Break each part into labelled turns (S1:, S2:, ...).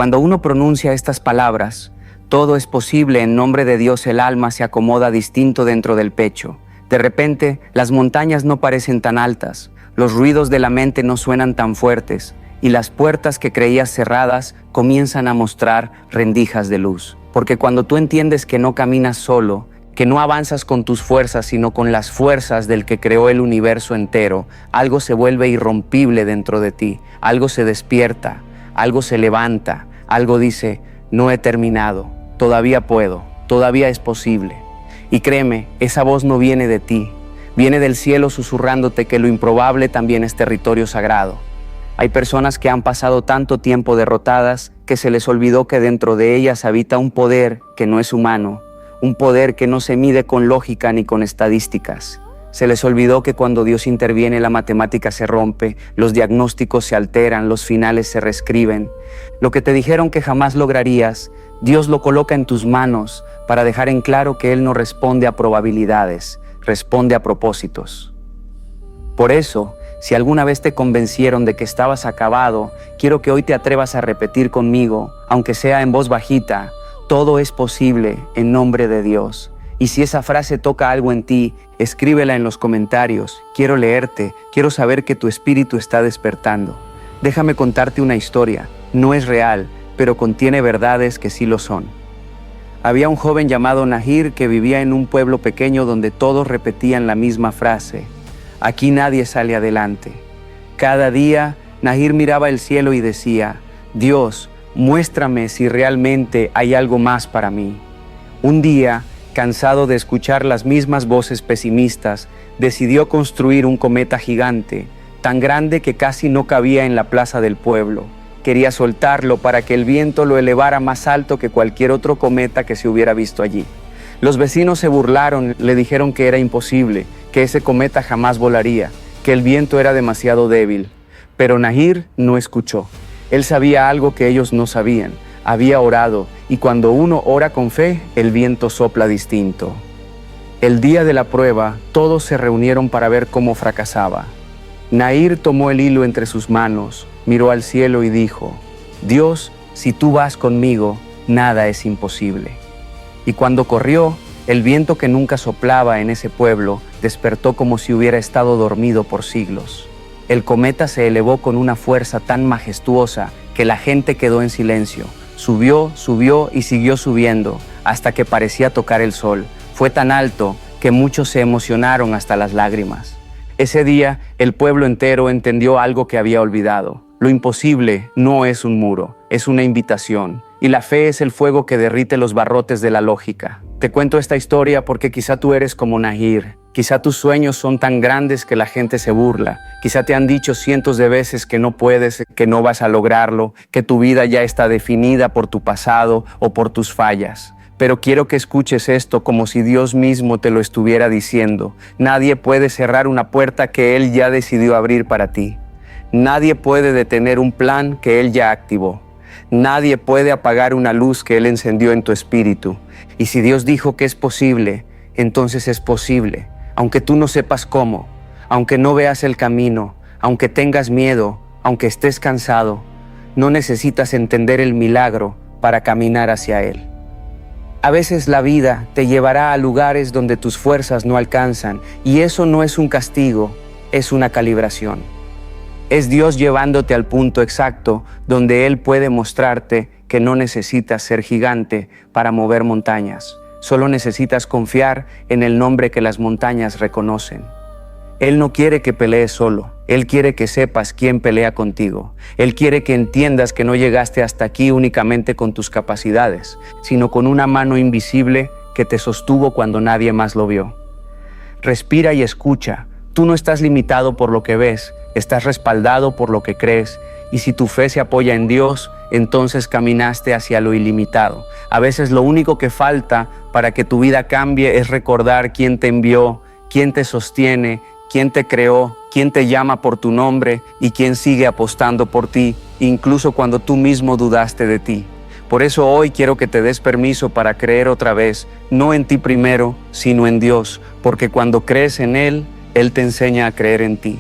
S1: Cuando uno pronuncia estas palabras, todo es posible en nombre de Dios, el alma se acomoda distinto dentro del pecho. De repente, las montañas no parecen tan altas, los ruidos de la mente no suenan tan fuertes, y las puertas que creías cerradas comienzan a mostrar rendijas de luz. Porque cuando tú entiendes que no caminas solo, que no avanzas con tus fuerzas, sino con las fuerzas del que creó el universo entero, algo se vuelve irrompible dentro de ti, algo se despierta, algo se levanta, algo dice, no he terminado, todavía puedo, todavía es posible. Y créeme, esa voz no viene de ti, viene del cielo susurrándote que lo improbable también es territorio sagrado. Hay personas que han pasado tanto tiempo derrotadas que se les olvidó que dentro de ellas habita un poder que no es humano, un poder que no se mide con lógica ni con estadísticas. Se les olvidó que cuando Dios interviene la matemática se rompe, los diagnósticos se alteran, los finales se reescriben. Lo que te dijeron que jamás lograrías, Dios lo coloca en tus manos para dejar en claro que Él no responde a probabilidades, responde a propósitos. Por eso, si alguna vez te convencieron de que estabas acabado, quiero que hoy te atrevas a repetir conmigo, aunque sea en voz bajita, todo es posible en nombre de Dios. Y si esa frase toca algo en ti, escríbela en los comentarios. Quiero leerte, quiero saber que tu espíritu está despertando. Déjame contarte una historia. No es real, pero contiene verdades que sí lo son. Había un joven llamado Nahir que vivía en un pueblo pequeño donde todos repetían la misma frase. Aquí nadie sale adelante. Cada día, Nahir miraba el cielo y decía, Dios, muéstrame si realmente hay algo más para mí. Un día, cansado de escuchar las mismas voces pesimistas, decidió construir un cometa gigante, tan grande que casi no cabía en la plaza del pueblo. Quería soltarlo para que el viento lo elevara más alto que cualquier otro cometa que se hubiera visto allí. Los vecinos se burlaron, le dijeron que era imposible, que ese cometa jamás volaría, que el viento era demasiado débil. Pero Nahir no escuchó. Él sabía algo que ellos no sabían. Había orado, y cuando uno ora con fe, el viento sopla distinto. El día de la prueba, todos se reunieron para ver cómo fracasaba. Nahir tomó el hilo entre sus manos, miró al cielo y dijo, Dios, si tú vas conmigo, nada es imposible. Y cuando corrió, el viento que nunca soplaba en ese pueblo despertó como si hubiera estado dormido por siglos. El cometa se elevó con una fuerza tan majestuosa que la gente quedó en silencio. Subió, subió y siguió subiendo hasta que parecía tocar el sol. Fue tan alto que muchos se emocionaron hasta las lágrimas. Ese día, el pueblo entero entendió algo que había olvidado. Lo imposible no es un muro, es una invitación. Y la fe es el fuego que derrite los barrotes de la lógica. Te cuento esta historia porque quizá tú eres como Nahir. Quizá tus sueños son tan grandes que la gente se burla. Quizá te han dicho cientos de veces que no puedes, que no vas a lograrlo, que tu vida ya está definida por tu pasado o por tus fallas. Pero quiero que escuches esto como si Dios mismo te lo estuviera diciendo. Nadie puede cerrar una puerta que Él ya decidió abrir para ti. Nadie puede detener un plan que Él ya activó. Nadie puede apagar una luz que Él encendió en tu espíritu. Y si Dios dijo que es posible, entonces es posible. Aunque tú no sepas cómo, aunque no veas el camino, aunque tengas miedo, aunque estés cansado, no necesitas entender el milagro para caminar hacia Él. A veces la vida te llevará a lugares donde tus fuerzas no alcanzan, y eso no es un castigo, es una calibración. Es Dios llevándote al punto exacto donde Él puede mostrarte que no necesitas ser gigante para mover montañas. Solo necesitas confiar en el nombre que las montañas reconocen. Él no quiere que pelees solo. Él quiere que sepas quién pelea contigo. Él quiere que entiendas que no llegaste hasta aquí únicamente con tus capacidades, sino con una mano invisible que te sostuvo cuando nadie más lo vio. Respira y escucha. Tú no estás limitado por lo que ves, estás respaldado por lo que crees. Y si tu fe se apoya en Dios, entonces caminaste hacia lo ilimitado. A veces lo único que falta para que tu vida cambie es recordar quién te envió, quién te sostiene, quién te creó, quién te llama por tu nombre y quién sigue apostando por ti, incluso cuando tú mismo dudaste de ti. Por eso hoy quiero que te des permiso para creer otra vez, no en ti primero, sino en Dios, porque cuando crees en Él, Él te enseña a creer en ti.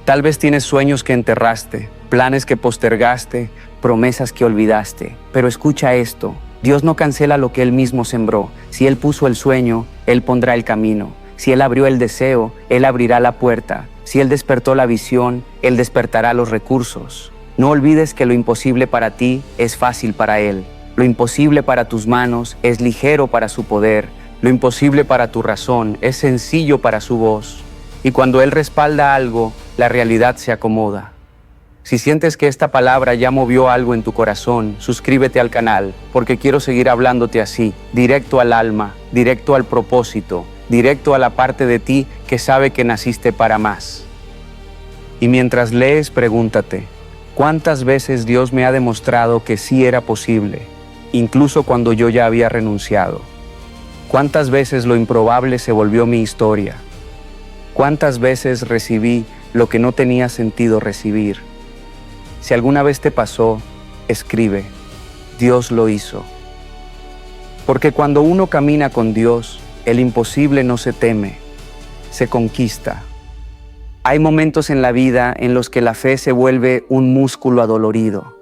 S1: Tal vez tienes sueños que enterraste, planes que postergaste, promesas que olvidaste. Pero escucha esto, Dios no cancela lo que Él mismo sembró. Si Él puso el sueño, Él pondrá el camino. Si Él abrió el deseo, Él abrirá la puerta. Si Él despertó la visión, Él despertará los recursos. No olvides que lo imposible para ti es fácil para Él. Lo imposible para tus manos es ligero para su poder. Lo imposible para tu razón es sencillo para su voz. Y cuando Él respalda algo, la realidad se acomoda. Si sientes que esta palabra ya movió algo en tu corazón, suscríbete al canal, porque quiero seguir hablándote así, directo al alma, directo al propósito, directo a la parte de ti que sabe que naciste para más. Y mientras lees, pregúntate, ¿cuántas veces Dios me ha demostrado que sí era posible, incluso cuando yo ya había renunciado? ¿Cuántas veces lo improbable se volvió mi historia? ¿Cuántas veces recibí lo que no tenía sentido recibir? Si alguna vez te pasó, escribe, Dios lo hizo. Porque cuando uno camina con Dios, el imposible no se teme, se conquista. Hay momentos en la vida en los que la fe se vuelve un músculo adolorido.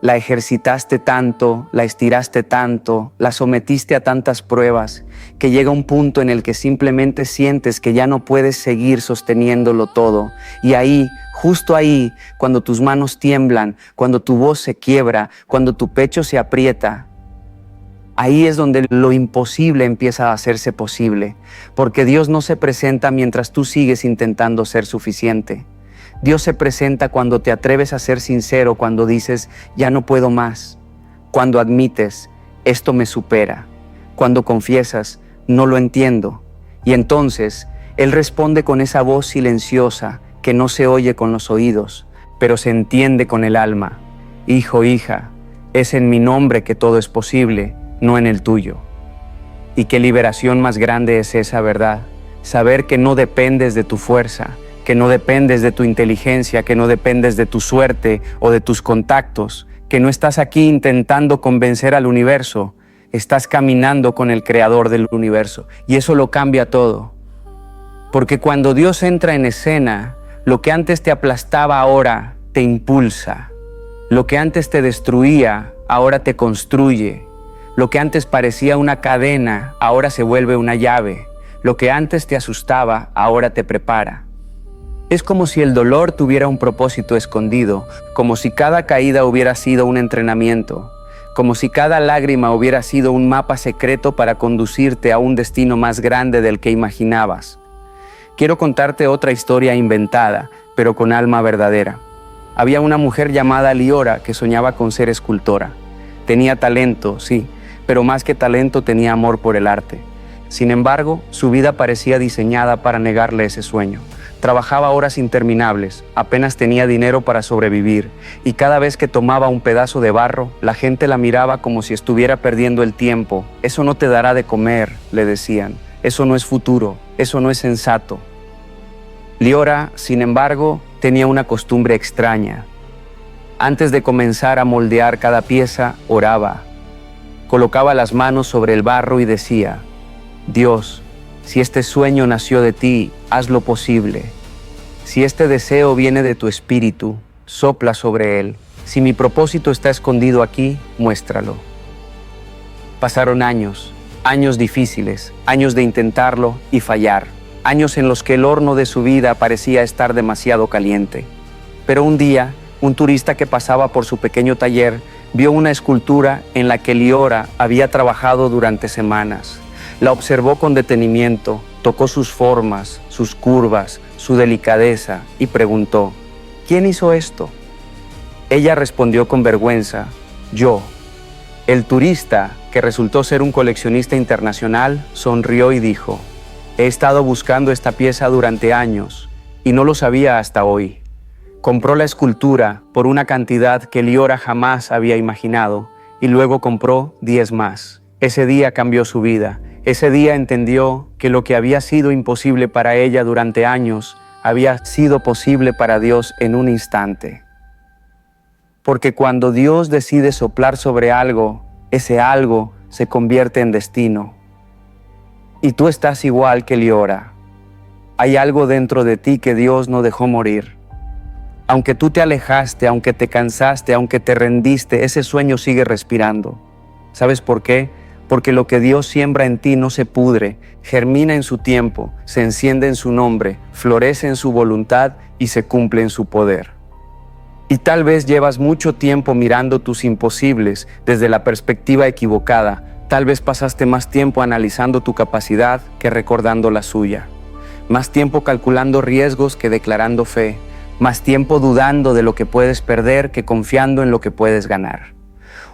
S1: La ejercitaste tanto, la estiraste tanto, la sometiste a tantas pruebas, que llega un punto en el que simplemente sientes que ya no puedes seguir sosteniéndolo todo. Y ahí, justo ahí, cuando tus manos tiemblan, cuando tu voz se quiebra, cuando tu pecho se aprieta, ahí es donde lo imposible empieza a hacerse posible, porque Dios no se presenta mientras tú sigues intentando ser suficiente. Dios se presenta cuando te atreves a ser sincero, cuando dices, ya no puedo más, cuando admites, esto me supera, cuando confiesas, no lo entiendo. Y entonces, Él responde con esa voz silenciosa que no se oye con los oídos, pero se entiende con el alma. Hijo, hija, es en mi nombre que todo es posible, no en el tuyo. Y qué liberación más grande es esa, ¿verdad? Saber que no dependes de tu fuerza, que no dependes de tu inteligencia, que no dependes de tu suerte o de tus contactos, que no estás aquí intentando convencer al universo, estás caminando con el creador del universo. Y eso lo cambia todo. Porque cuando Dios entra en escena, lo que antes te aplastaba ahora te impulsa. Lo que antes te destruía, ahora te construye. Lo que antes parecía una cadena, ahora se vuelve una llave. Lo que antes te asustaba, ahora te prepara. Es como si el dolor tuviera un propósito escondido, como si cada caída hubiera sido un entrenamiento, como si cada lágrima hubiera sido un mapa secreto para conducirte a un destino más grande del que imaginabas. Quiero contarte otra historia inventada, pero con alma verdadera. Había una mujer llamada Liora que soñaba con ser escultora. Tenía talento, sí, pero más que talento tenía amor por el arte. Sin embargo, su vida parecía diseñada para negarle ese sueño. Trabajaba horas interminables, apenas tenía dinero para sobrevivir, y cada vez que tomaba un pedazo de barro, la gente la miraba como si estuviera perdiendo el tiempo. Eso no te dará de comer, le decían. Eso no es futuro, eso no es sensato. Liora, sin embargo, tenía una costumbre extraña. Antes de comenzar a moldear cada pieza, oraba. Colocaba las manos sobre el barro y decía, Dios, si este sueño nació de ti, hazlo posible. Si este deseo viene de tu espíritu, sopla sobre él. Si mi propósito está escondido aquí, muéstralo. Pasaron años difíciles, años de intentarlo y fallar, años en los que el horno de su vida parecía estar demasiado caliente. Pero un día, un turista que pasaba por su pequeño taller vio una escultura en la que Liora había trabajado durante semanas. La observó con detenimiento, tocó sus formas, sus curvas, su delicadeza y preguntó, ¿quién hizo esto? Ella respondió con vergüenza, yo. El turista, que resultó ser un coleccionista internacional, sonrió y dijo, he estado buscando esta pieza durante años y no lo sabía hasta hoy. Compró la escultura por una cantidad que Liora jamás había imaginado y luego compró 10 más. Ese día cambió su vida. Ese día entendió que lo que había sido imposible para ella durante años había sido posible para Dios en un instante. Porque cuando Dios decide soplar sobre algo, ese algo se convierte en destino. Y tú estás igual que Liora. Hay algo dentro de ti que Dios no dejó morir. Aunque tú te alejaste, aunque te cansaste, aunque te rendiste, ese sueño sigue respirando. ¿Sabes por qué? Porque lo que Dios siembra en ti no se pudre, germina en su tiempo, se enciende en su nombre, florece en su voluntad y se cumple en su poder. Y tal vez llevas mucho tiempo mirando tus imposibles desde la perspectiva equivocada. Tal vez pasaste más tiempo analizando tu capacidad que recordando la suya. Más tiempo calculando riesgos que declarando fe. Más tiempo dudando de lo que puedes perder que confiando en lo que puedes ganar.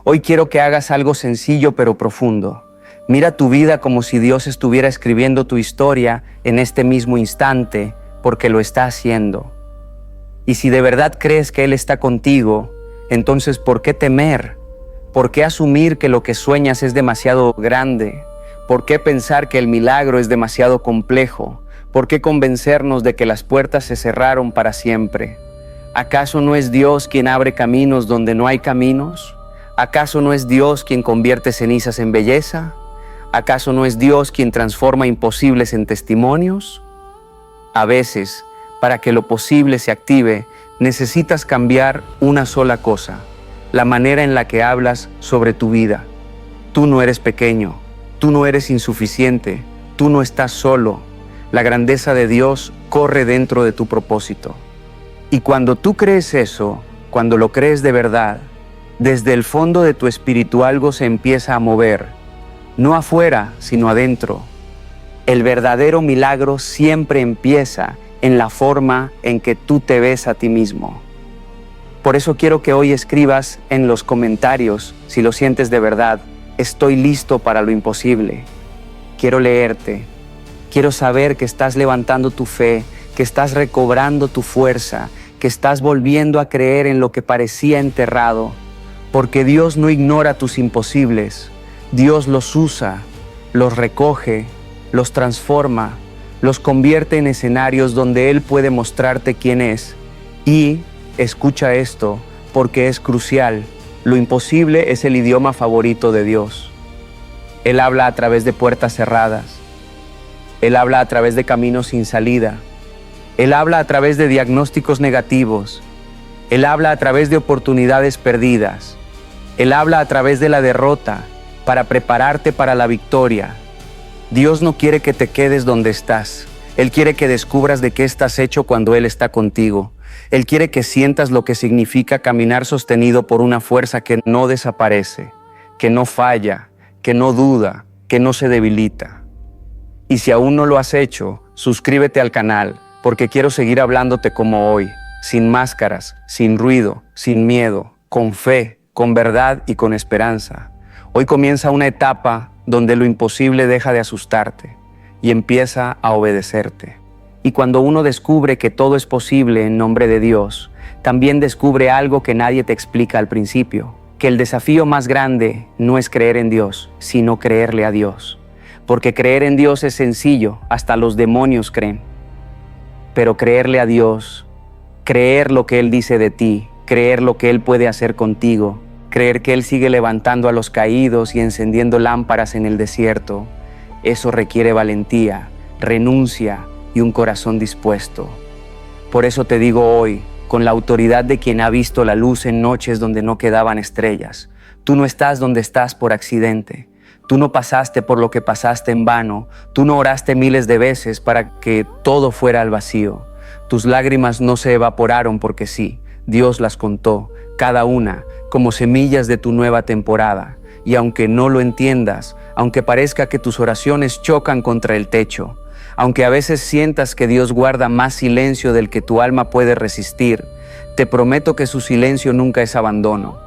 S1: Hoy quiero que hagas algo sencillo pero profundo. Mira tu vida como si Dios estuviera escribiendo tu historia en este mismo instante, porque lo está haciendo. Y si de verdad crees que Él está contigo, entonces ¿por qué temer? ¿Por qué asumir que lo que sueñas es demasiado grande? ¿Por qué pensar que el milagro es demasiado complejo? ¿Por qué convencernos de que las puertas se cerraron para siempre? ¿Acaso no es Dios quien abre caminos donde no hay caminos? ¿Acaso no es Dios quien convierte cenizas en belleza? ¿Acaso no es Dios quien transforma imposibles en testimonios? A veces, para que lo posible se active, necesitas cambiar una sola cosa: la manera en la que hablas sobre tu vida. Tú no eres pequeño, tú no eres insuficiente, tú no estás solo. La grandeza de Dios corre dentro de tu propósito. Y cuando tú crees eso, cuando lo crees de verdad, desde el fondo de tu espíritu algo se empieza a mover, no afuera, sino adentro. El verdadero milagro siempre empieza en la forma en que tú te ves a ti mismo. Por eso quiero que hoy escribas en los comentarios, si lo sientes de verdad: estoy listo para lo imposible. Quiero leerte. Quiero saber que estás levantando tu fe, que estás recobrando tu fuerza, que estás volviendo a creer en lo que parecía enterrado. Porque Dios no ignora tus imposibles. Dios los usa, los recoge, los transforma, los convierte en escenarios donde Él puede mostrarte quién es. Y, escucha esto, porque es crucial, lo imposible es el idioma favorito de Dios. Él habla a través de puertas cerradas. Él habla a través de caminos sin salida. Él habla a través de diagnósticos negativos. Él habla a través de oportunidades perdidas. Él habla a través de la derrota para prepararte para la victoria. Dios no quiere que te quedes donde estás. Él quiere que descubras de qué estás hecho cuando Él está contigo. Él quiere que sientas lo que significa caminar sostenido por una fuerza que no desaparece, que no falla, que no duda, que no se debilita. Y si aún no lo has hecho, suscríbete al canal, porque quiero seguir hablándote como hoy, sin máscaras, sin ruido, sin miedo, con fe, con verdad y con esperanza. Hoy comienza una etapa donde lo imposible deja de asustarte y empieza a obedecerte. Y cuando uno descubre que todo es posible en nombre de Dios, también descubre algo que nadie te explica al principio, que el desafío más grande no es creer en Dios, sino creerle a Dios. Porque creer en Dios es sencillo, hasta los demonios creen. Pero creerle a Dios, creer lo que Él dice de ti, creer lo que Él puede hacer contigo, creer que Él sigue levantando a los caídos y encendiendo lámparas en el desierto, eso requiere valentía, renuncia y un corazón dispuesto. Por eso te digo hoy, con la autoridad de quien ha visto la luz en noches donde no quedaban estrellas: tú no estás donde estás por accidente. Tú no pasaste por lo que pasaste en vano. Tú no oraste miles de veces para que todo fuera al vacío. Tus lágrimas no se evaporaron porque sí. Dios las contó, cada una, como semillas de tu nueva temporada. Y aunque no lo entiendas, aunque parezca que tus oraciones chocan contra el techo, aunque a veces sientas que Dios guarda más silencio del que tu alma puede resistir, te prometo que su silencio nunca es abandono.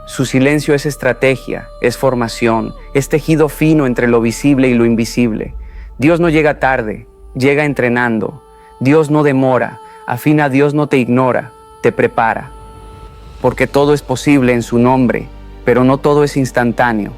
S1: Su silencio es estrategia, es formación, es tejido fino entre lo visible y lo invisible. Dios no llega tarde, llega entrenando. Dios no demora, afina, Dios no te ignora, te prepara. Porque todo es posible en su nombre, pero no todo es instantáneo.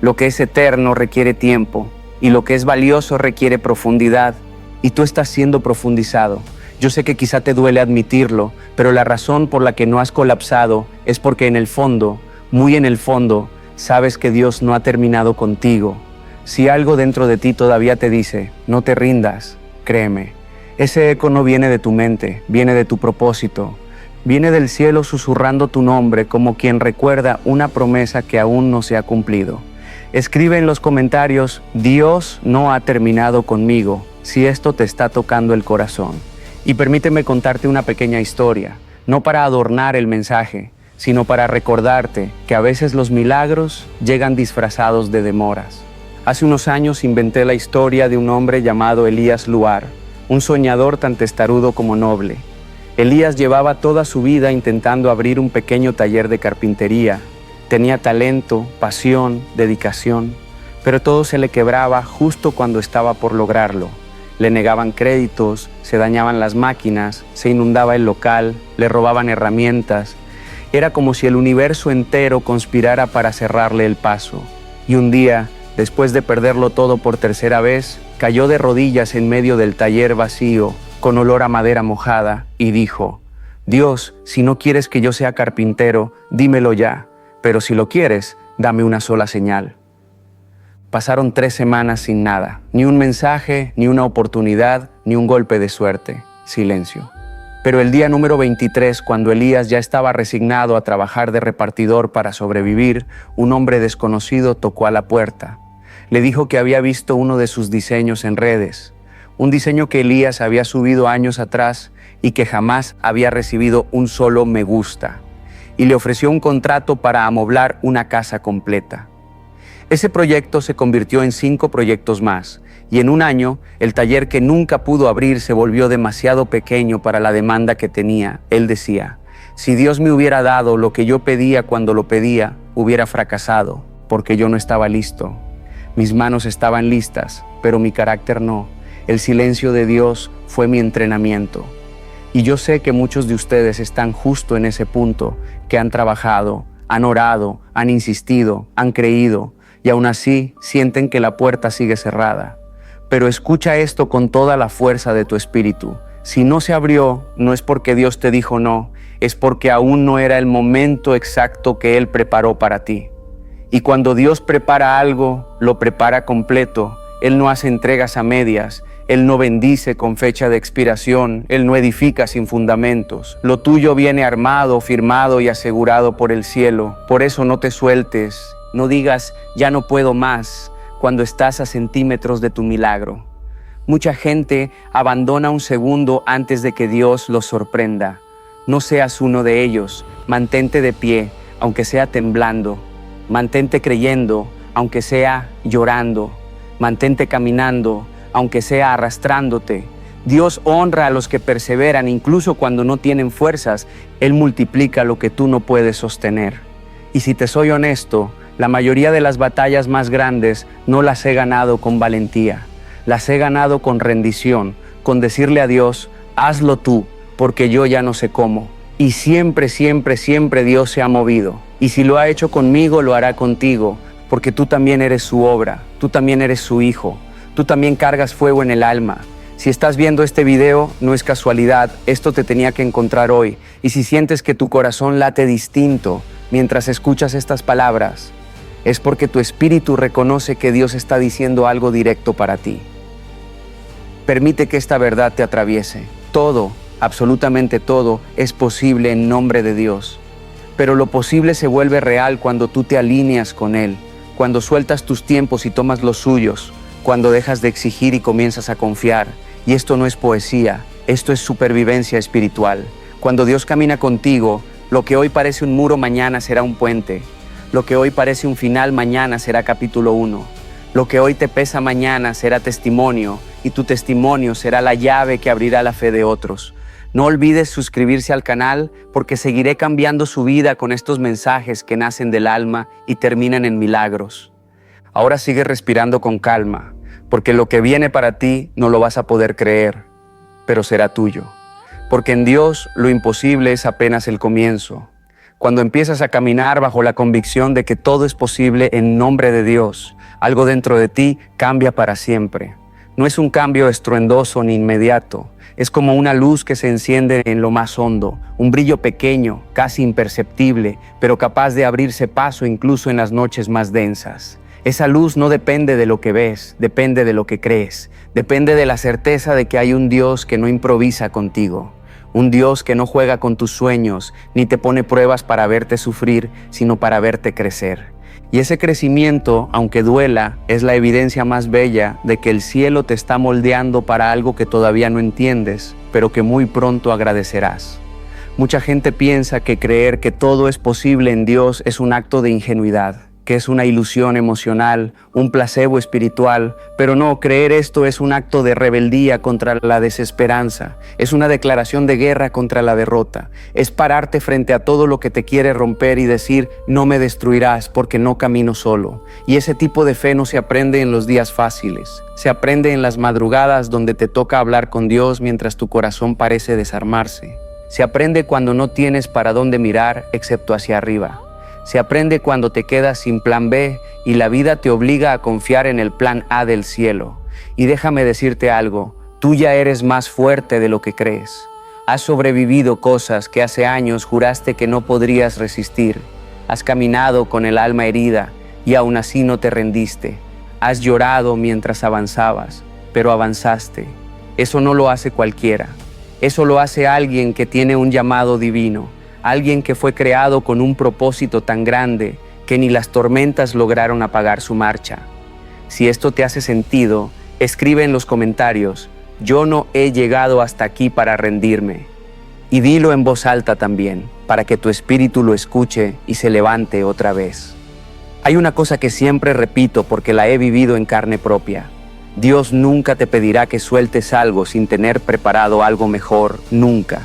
S1: Lo que es eterno requiere tiempo, y lo que es valioso requiere profundidad, y tú estás siendo profundizado. Yo sé que quizá te duele admitirlo, pero la razón por la que no has colapsado es porque en el fondo, muy en el fondo, sabes que Dios no ha terminado contigo. Si algo dentro de ti todavía te dice, no te rindas, créeme, ese eco no viene de tu mente, viene de tu propósito. Viene del cielo susurrando tu nombre como quien recuerda una promesa que aún no se ha cumplido. Escribe en los comentarios: Dios no ha terminado conmigo, si esto te está tocando el corazón. Y permíteme contarte una pequeña historia, no para adornar el mensaje, sino para recordarte que a veces los milagros llegan disfrazados de demoras. Hace unos años inventé la historia de un hombre llamado Elías Luar, un soñador tan testarudo como noble. Elías llevaba toda su vida intentando abrir un pequeño taller de carpintería. Tenía talento, pasión, dedicación, pero todo se le quebraba justo cuando estaba por lograrlo. Le negaban créditos, se dañaban las máquinas, se inundaba el local, le robaban herramientas. Era como si el universo entero conspirara para cerrarle el paso. Y un día, después de perderlo todo por tercera vez, cayó de rodillas en medio del taller vacío, con olor a madera mojada, y dijo: Dios, si no quieres que yo sea carpintero, dímelo ya, pero si lo quieres, dame una sola señal. Pasaron 3 semanas sin nada, ni un mensaje, ni una oportunidad, ni un golpe de suerte. Silencio. Pero el día número 23, cuando Elías ya estaba resignado a trabajar de repartidor para sobrevivir, un hombre desconocido tocó a la puerta. Le dijo que había visto uno de sus diseños en redes, un diseño que Elías había subido años atrás y que jamás había recibido un solo me gusta, y le ofreció un contrato para amoblar una casa completa. Ese proyecto se convirtió en 5 proyectos más, y en un año, el taller que nunca pudo abrir se volvió demasiado pequeño para la demanda que tenía. Él decía: si Dios me hubiera dado lo que yo pedía cuando lo pedía, hubiera fracasado, porque yo no estaba listo. Mis manos estaban listas, pero mi carácter no. El silencio de Dios fue mi entrenamiento. Y yo sé que muchos de ustedes están justo en ese punto, que han trabajado, han orado, han insistido, han creído, y aún así sienten que la puerta sigue cerrada. Pero escucha esto con toda la fuerza de tu espíritu. Si no se abrió, no es porque Dios te dijo no, es porque aún no era el momento exacto que Él preparó para ti. Y cuando Dios prepara algo, lo prepara completo. Él no hace entregas a medias, Él no bendice con fecha de expiración, Él no edifica sin fundamentos. Lo tuyo viene armado, firmado y asegurado por el cielo. Por eso no te sueltes, no digas ya no puedo más, cuando estás a centímetros de tu milagro. Mucha gente abandona un segundo antes de que Dios los sorprenda. No seas uno de ellos. Mantente de pie, aunque sea temblando. Mantente creyendo, aunque sea llorando. Mantente caminando, aunque sea arrastrándote. Dios honra a los que perseveran, incluso cuando no tienen fuerzas. Él multiplica lo que tú no puedes sostener. Y si te soy honesto, la mayoría de las batallas más grandes no las he ganado con valentía. Las he ganado con rendición, con decirle a Dios: hazlo tú, porque yo ya no sé cómo. Y siempre, siempre, siempre Dios se ha movido. Y si lo ha hecho conmigo, lo hará contigo, porque tú también eres su obra, tú también eres su hijo, tú también cargas fuego en el alma. Si estás viendo este video, no es casualidad, esto te tenía que encontrar hoy. Y si sientes que tu corazón late distinto mientras escuchas estas palabras, es porque tu espíritu reconoce que Dios está diciendo algo directo para ti. Permite que esta verdad te atraviese. Todo, absolutamente todo, es posible en nombre de Dios. Pero lo posible se vuelve real cuando tú te alineas con Él, cuando sueltas tus tiempos y tomas los suyos, cuando dejas de exigir y comienzas a confiar. Y esto no es poesía, esto es supervivencia espiritual. Cuando Dios camina contigo, lo que hoy parece un muro mañana será un puente. Lo que hoy parece un final mañana será capítulo 1. Lo que hoy te pesa mañana será testimonio, y tu testimonio será la llave que abrirá la fe de otros. No olvides suscribirse al canal, porque seguiré cambiando su vida con estos mensajes que nacen del alma y terminan en milagros. Ahora sigue respirando con calma, porque lo que viene para ti no lo vas a poder creer, pero será tuyo. Porque en Dios lo imposible es apenas el comienzo. Cuando empiezas a caminar bajo la convicción de que todo es posible en nombre de Dios, algo dentro de ti cambia para siempre. No es un cambio estruendoso ni inmediato. Es como una luz que se enciende en lo más hondo, un brillo pequeño, casi imperceptible, pero capaz de abrirse paso incluso en las noches más densas. Esa luz no depende de lo que ves, depende de lo que crees. Depende de la certeza de que hay un Dios que no improvisa contigo. Un Dios que no juega con tus sueños, ni te pone pruebas para verte sufrir, sino para verte crecer. Y ese crecimiento, aunque duela, es la evidencia más bella de que el cielo te está moldeando para algo que todavía no entiendes, pero que muy pronto agradecerás. Mucha gente piensa que creer que todo es posible en Dios es un acto de ingenuidad, que es una ilusión emocional, un placebo espiritual, pero no, creer esto es un acto de rebeldía contra la desesperanza, es una declaración de guerra contra la derrota, es pararte frente a todo lo que te quiere romper y decir, no me destruirás porque no camino solo. Y ese tipo de fe no se aprende en los días fáciles, se aprende en las madrugadas donde te toca hablar con Dios mientras tu corazón parece desarmarse. Se aprende cuando no tienes para dónde mirar excepto hacia arriba. Se aprende cuando te quedas sin plan B y la vida te obliga a confiar en el plan A del cielo. Y déjame decirte algo, tú ya eres más fuerte de lo que crees. Has sobrevivido cosas que hace años juraste que no podrías resistir. Has caminado con el alma herida y aún así no te rendiste. Has llorado mientras avanzabas, pero avanzaste. Eso no lo hace cualquiera. Eso lo hace alguien que tiene un llamado divino, alguien que fue creado con un propósito tan grande que ni las tormentas lograron apagar su marcha. Si esto te hace sentido, escribe en los comentarios, yo no he llegado hasta aquí para rendirme. Y dilo en voz alta también, para que tu espíritu lo escuche y se levante otra vez. Hay una cosa que siempre repito porque la he vivido en carne propia. Dios nunca te pedirá que sueltes algo sin tener preparado algo mejor, nunca.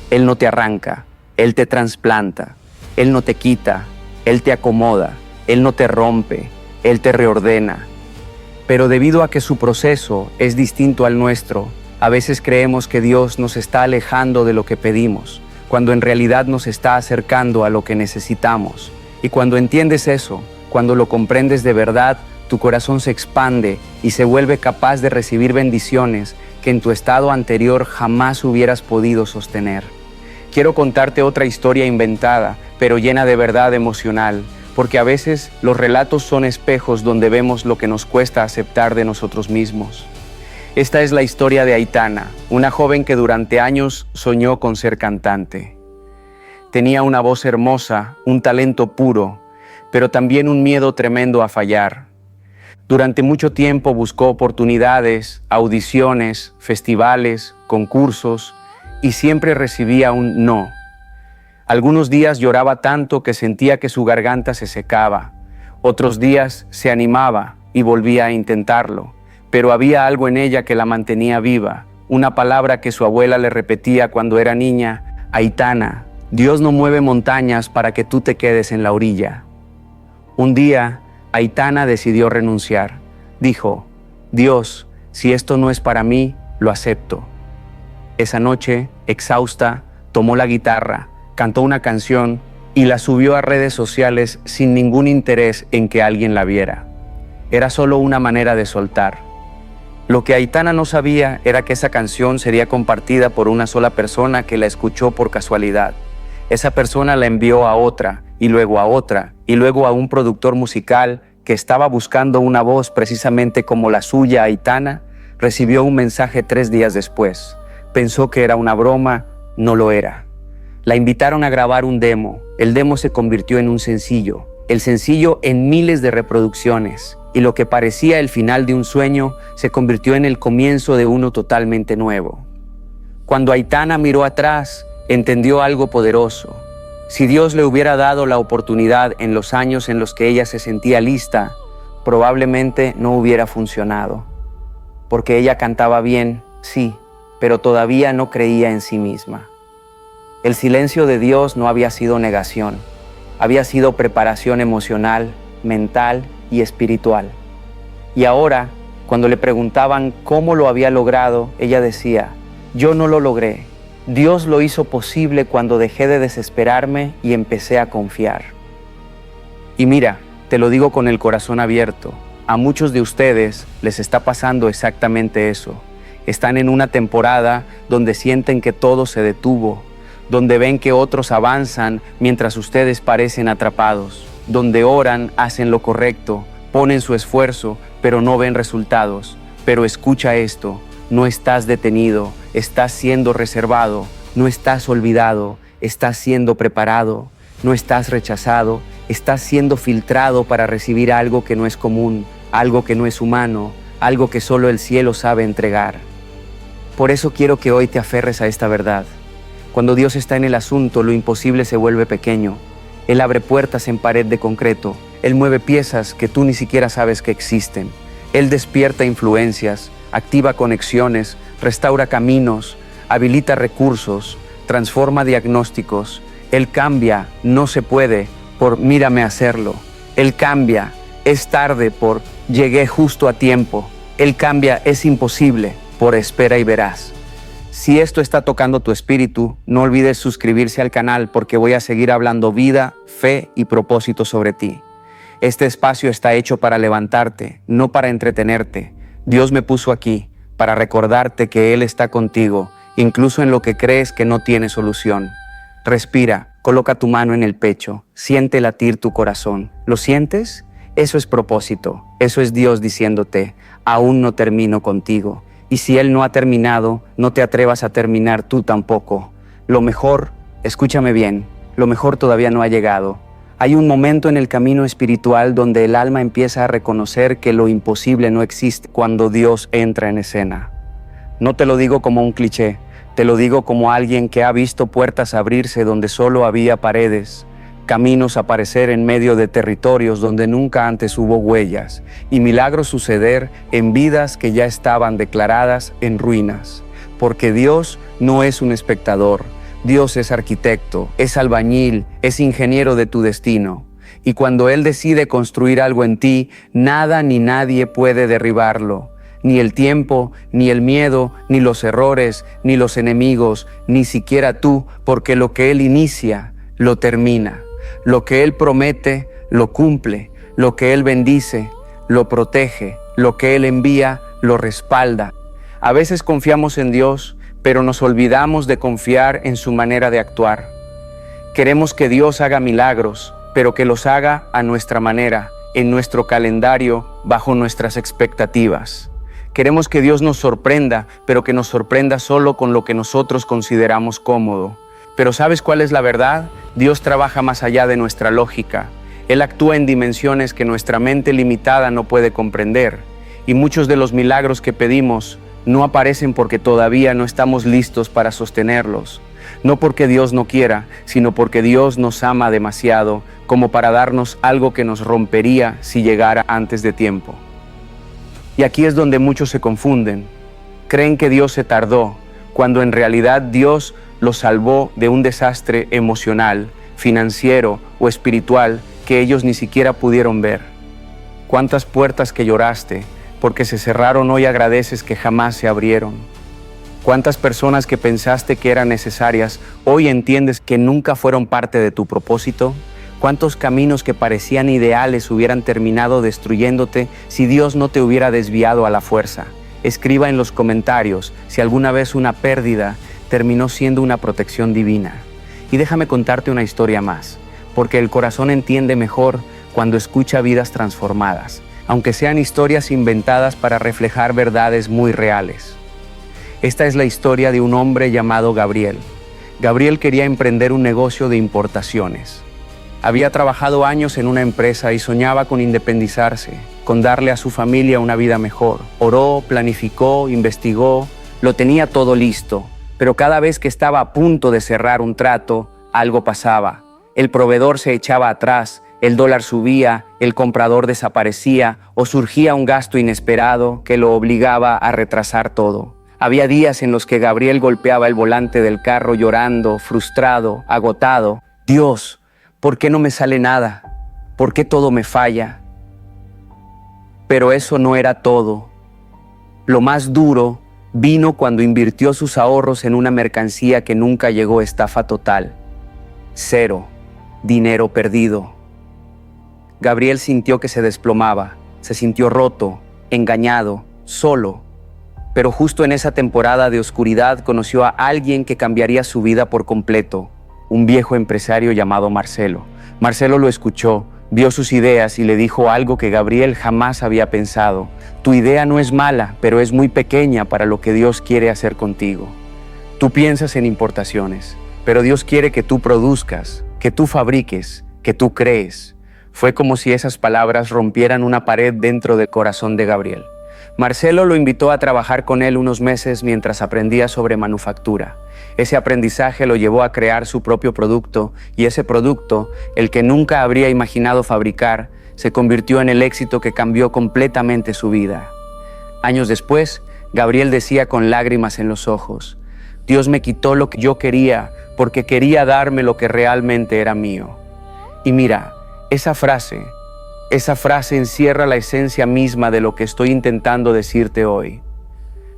S1: Él no te arranca, Él te trasplanta, Él no te quita, Él te acomoda, Él no te rompe, Él te reordena. Pero debido a que su proceso es distinto al nuestro, a veces creemos que Dios nos está alejando de lo que pedimos, cuando en realidad nos está acercando a lo que necesitamos. Y cuando entiendes eso, cuando lo comprendes de verdad, tu corazón se expande y se vuelve capaz de recibir bendiciones que en tu estado anterior jamás hubieras podido sostener. Quiero contarte otra historia inventada, pero llena de verdad emocional, porque a veces los relatos son espejos donde vemos lo que nos cuesta aceptar de nosotros mismos. Esta es la historia de Aitana, una joven que durante años soñó con ser cantante. Tenía una voz hermosa, un talento puro, pero también un miedo tremendo a fallar. Durante mucho tiempo buscó oportunidades, audiciones, festivales, concursos y siempre recibía un no. Algunos días lloraba tanto que sentía que su garganta se secaba. Otros días se animaba y volvía a intentarlo, pero había algo en ella que la mantenía viva, una palabra que su abuela le repetía cuando era niña, Aitana, Dios no mueve montañas para que tú te quedes en la orilla. Un día, Aitana decidió renunciar. Dijo, Dios, si esto no es para mí, lo acepto. Esa noche, exhausta, tomó la guitarra, cantó una canción y la subió a redes sociales sin ningún interés en que alguien la viera. Era solo una manera de soltar. Lo que Aitana no sabía era que esa canción sería compartida por una sola persona que la escuchó por casualidad. Esa persona la envió a otra, y luego a otra, y luego a un productor musical que estaba buscando una voz precisamente como la suya. Aitana recibió un mensaje 3 días después. Pensó que era una broma, no lo era. La invitaron a grabar un demo. El demo se convirtió en un sencillo. El sencillo en miles de reproducciones. Y lo que parecía el final de un sueño se convirtió en el comienzo de uno totalmente nuevo. Cuando Aitana miró atrás, entendió algo poderoso. Si Dios le hubiera dado la oportunidad en los años en los que ella se sentía lista, probablemente no hubiera funcionado. Porque ella cantaba bien, sí, pero todavía no creía en sí misma. El silencio de Dios no había sido negación, había sido preparación emocional, mental y espiritual. Y ahora, cuando le preguntaban cómo lo había logrado, ella decía, yo no lo logré. Dios lo hizo posible cuando dejé de desesperarme y empecé a confiar. Y mira, te lo digo con el corazón abierto, a muchos de ustedes les está pasando exactamente eso. Están en una temporada donde sienten que todo se detuvo, donde ven que otros avanzan mientras ustedes parecen atrapados, donde oran, hacen lo correcto, ponen su esfuerzo, pero no ven resultados. Pero escucha esto. No estás detenido, estás siendo reservado, No estás olvidado, estás siendo preparado. No estás rechazado, estás siendo filtrado para recibir algo que no es común, algo que no es humano, algo que solo el cielo sabe entregar. Por eso quiero que hoy te aferres a esta verdad. Cuando Dios está en el asunto, lo imposible se vuelve pequeño. Él abre puertas en pared de concreto. Él mueve piezas que tú ni siquiera sabes que existen. Él despierta influencias, activa conexiones, restaura caminos, habilita recursos, transforma diagnósticos. Él cambia, no se puede, por mírame hacerlo. Él cambia, es tarde, por llegué justo a tiempo. Él cambia, es imposible, por espera y verás. Si esto está tocando tu espíritu, no olvides suscribirse al canal porque voy a seguir hablando vida, fe y propósito sobre ti. Este espacio está hecho para levantarte, no para entretenerte. Dios me puso aquí para recordarte que Él está contigo, incluso en lo que crees que no tiene solución. Respira, coloca tu mano en el pecho, siente latir tu corazón. ¿Lo sientes? Eso es propósito, eso es Dios diciéndote, aún no termino contigo. Y si Él no ha terminado, no te atrevas a terminar tú tampoco. Lo mejor, escúchame bien, lo mejor todavía no ha llegado. Hay un momento en el camino espiritual donde el alma empieza a reconocer que lo imposible no existe cuando Dios entra en escena. No te lo digo como un cliché, te lo digo como alguien que ha visto puertas abrirse donde solo había paredes, caminos aparecer en medio de territorios donde nunca antes hubo huellas, y milagros suceder en vidas que ya estaban declaradas en ruinas. Porque Dios no es un espectador, Dios es arquitecto, es albañil, es ingeniero de tu destino. Y cuando Él decide construir algo en ti, nada ni nadie puede derribarlo. Ni el tiempo, ni el miedo, ni los errores, ni los enemigos, ni siquiera tú, porque lo que Él inicia, lo termina. Lo que Él promete, lo cumple. Lo que Él bendice, lo protege. Lo que Él envía, lo respalda. A veces confiamos en Dios, pero nos olvidamos de confiar en su manera de actuar. Queremos que Dios haga milagros, pero que los haga a nuestra manera, en nuestro calendario, bajo nuestras expectativas. Queremos que Dios nos sorprenda, pero que nos sorprenda solo con lo que nosotros consideramos cómodo. Pero ¿sabes cuál es la verdad? Dios trabaja más allá de nuestra lógica. Él actúa en dimensiones que nuestra mente limitada no puede comprender. Y muchos de los milagros que pedimos no aparecen porque todavía no estamos listos para sostenerlos. No porque Dios no quiera, sino porque Dios nos ama demasiado como para darnos algo que nos rompería si llegara antes de tiempo. Y aquí es donde muchos se confunden. Creen que Dios se tardó, cuando en realidad Dios los salvó de un desastre emocional, financiero o espiritual que ellos ni siquiera pudieron ver. ¿Cuántas puertas que lloraste porque se cerraron hoy agradeces que jamás se abrieron? ¿Cuántas personas que pensaste que eran necesarias hoy entiendes que nunca fueron parte de tu propósito? ¿Cuántos caminos que parecían ideales hubieran terminado destruyéndote si Dios no te hubiera desviado a la fuerza? Escriba en los comentarios si alguna vez una pérdida terminó siendo una protección divina. Y déjame contarte una historia más, porque el corazón entiende mejor cuando escucha vidas transformadas, aunque sean historias inventadas para reflejar verdades muy reales. Esta es la historia de un hombre llamado Gabriel. Gabriel quería emprender un negocio de importaciones. Había trabajado años en una empresa y soñaba con independizarse, con darle a su familia una vida mejor. Oró, planificó, investigó, lo tenía todo listo, pero cada vez que estaba a punto de cerrar un trato, algo pasaba. El proveedor se echaba atrás, el dólar subía, el comprador desaparecía o surgía un gasto inesperado que lo obligaba a retrasar todo. Había días en los que Gabriel golpeaba el volante del carro llorando, frustrado, agotado. Dios, ¿por qué no me sale nada? ¿Por qué todo me falla? Pero eso no era todo. Lo más duro vino cuando invirtió sus ahorros en una mercancía que nunca llegó. Estafa total. 0. Dinero perdido. Gabriel sintió que se desplomaba, se sintió roto, engañado, solo. Pero justo en esa temporada de oscuridad conoció a alguien que cambiaría su vida por completo. Un viejo empresario llamado Marcelo. Marcelo lo escuchó, vio sus ideas y le dijo algo que Gabriel jamás había pensado. Tu idea no es mala, pero es muy pequeña para lo que Dios quiere hacer contigo. Tú piensas en importaciones, pero Dios quiere que tú produzcas, que tú fabriques, que tú crees. Fue como si esas palabras rompieran una pared dentro del corazón de Gabriel. Marcelo lo invitó a trabajar con él unos meses mientras aprendía sobre manufactura. Ese aprendizaje lo llevó a crear su propio producto y ese producto, el que nunca habría imaginado fabricar, se convirtió en el éxito que cambió completamente su vida. Años después, Gabriel decía con lágrimas en los ojos: Dios me quitó lo que yo quería porque quería darme lo que realmente era mío. Y mira, esa frase encierra la esencia misma de lo que estoy intentando decirte hoy.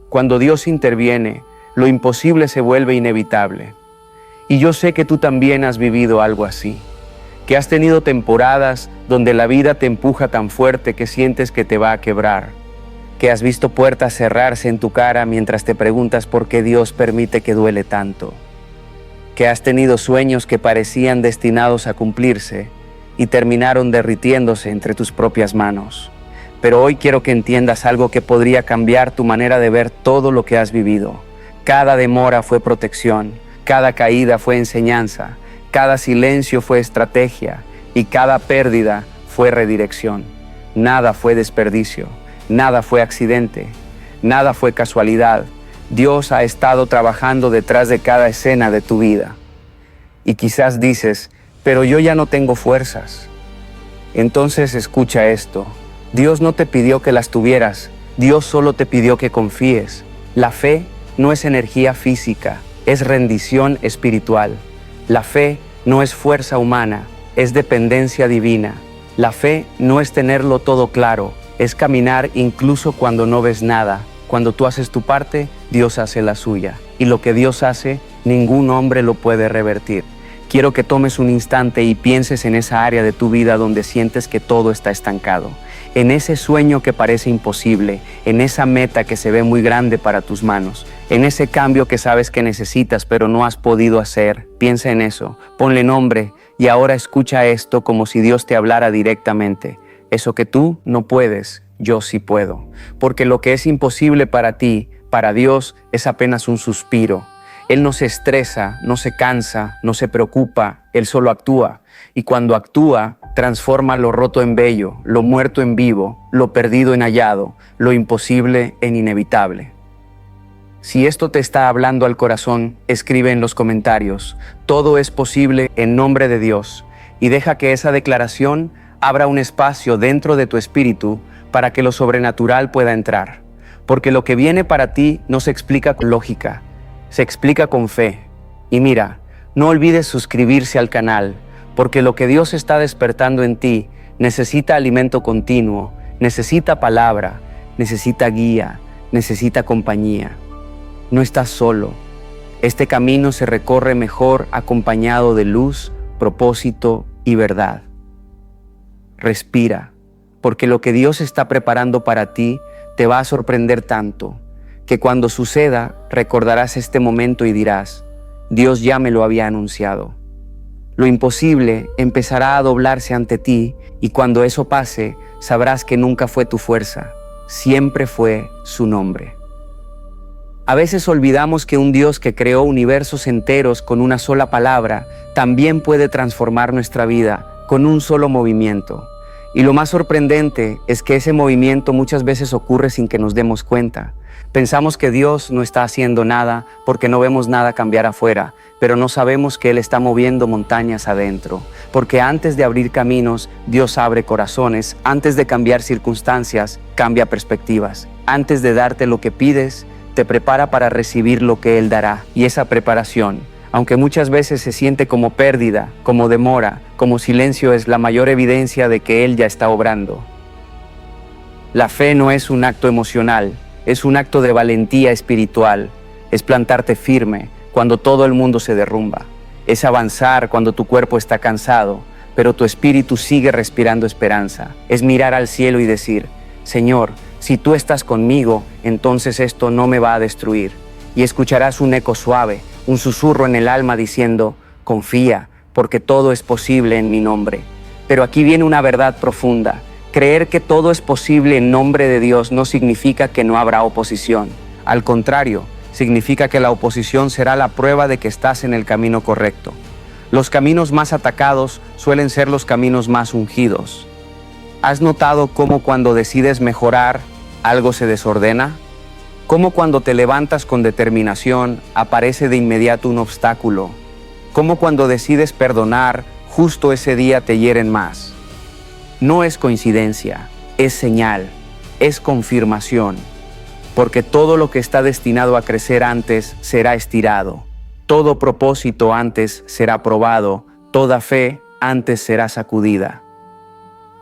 S1: Cuando Dios interviene, lo imposible se vuelve inevitable. Y yo sé que tú también has vivido algo así, que has tenido temporadas donde la vida te empuja tan fuerte que sientes que te va a quebrar, que has visto puertas cerrarse en tu cara mientras te preguntas por qué Dios permite que duele tanto, que has tenido sueños que parecían destinados a cumplirse y terminaron derritiéndose entre tus propias manos. Pero hoy quiero que entiendas algo que podría cambiar tu manera de ver todo lo que has vivido. Cada demora fue protección, cada caída fue enseñanza, cada silencio fue estrategia y cada pérdida fue redirección. Nada fue desperdicio, nada fue accidente, nada fue casualidad. Dios ha estado trabajando detrás de cada escena de tu vida. Y quizás dices: pero yo ya no tengo fuerzas. Entonces escucha esto. Dios no te pidió que las tuvieras, Dios solo te pidió que confíes. La fe no es energía física, es rendición espiritual. La fe no es fuerza humana, es dependencia divina. La fe no es tenerlo todo claro, es caminar incluso cuando no ves nada. Cuando tú haces tu parte, Dios hace la suya. Y lo que Dios hace, ningún hombre lo puede revertir. Quiero que tomes un instante y pienses en esa área de tu vida donde sientes que todo está estancado, en ese sueño que parece imposible, en esa meta que se ve muy grande para tus manos, en ese cambio que sabes que necesitas pero no has podido hacer. Piensa en eso, ponle nombre y ahora escucha esto como si Dios te hablara directamente. Eso que tú no puedes, yo sí puedo. Porque lo que es imposible para ti, para Dios, es apenas un suspiro. Él no se estresa, no se cansa, no se preocupa, Él solo actúa. Y cuando actúa, transforma lo roto en bello, lo muerto en vivo, lo perdido en hallado, lo imposible en inevitable. Si esto te está hablando al corazón, escribe en los comentarios: todo es posible en nombre de Dios. Y deja que esa declaración abra un espacio dentro de tu espíritu para que lo sobrenatural pueda entrar. Porque lo que viene para ti no se explica con lógica, se explica con fe. Y mira, no olvides suscribirse al canal, porque lo que Dios está despertando en ti necesita alimento continuo, necesita palabra, necesita guía, necesita compañía. No estás solo. Este camino se recorre mejor acompañado de luz, propósito y verdad. Respira, porque lo que Dios está preparando para ti te va a sorprender tanto, que cuando suceda recordarás este momento y dirás: Dios ya me lo había anunciado. Lo imposible empezará a doblarse ante ti y cuando eso pase sabrás que nunca fue tu fuerza, siempre fue su nombre. A veces olvidamos que un Dios que creó universos enteros con una sola palabra también puede transformar nuestra vida con un solo movimiento. Y lo más sorprendente es que ese movimiento muchas veces ocurre sin que nos demos cuenta. Pensamos que Dios no está haciendo nada porque no vemos nada cambiar afuera, pero no sabemos que Él está moviendo montañas adentro. Porque antes de abrir caminos, Dios abre corazones. Antes de cambiar circunstancias, cambia perspectivas. Antes de darte lo que pides, te prepara para recibir lo que Él dará. Y esa preparación, aunque muchas veces se siente como pérdida, como demora, como silencio, es la mayor evidencia de que Él ya está obrando. La fe no es un acto emocional, es un acto de valentía espiritual. Es plantarte firme cuando todo el mundo se derrumba. Es avanzar cuando tu cuerpo está cansado, pero tu espíritu sigue respirando esperanza. Es mirar al cielo y decir: Señor, si tú estás conmigo, entonces esto no me va a destruir. Y escucharás un eco suave, un susurro en el alma diciendo: confía, porque todo es posible en mi nombre. Pero aquí viene una verdad profunda. Creer que todo es posible en nombre de Dios no significa que no habrá oposición. Al contrario, significa que la oposición será la prueba de que estás en el camino correcto. Los caminos más atacados suelen ser los caminos más ungidos. ¿Has notado cómo cuando decides mejorar, algo se desordena? ¿Cómo cuando te levantas con determinación, aparece de inmediato un obstáculo? ¿Cómo cuando decides perdonar, justo ese día te hieren más? No es coincidencia, es señal, es confirmación, porque todo lo que está destinado a crecer antes será estirado, todo propósito antes será probado, toda fe antes será sacudida.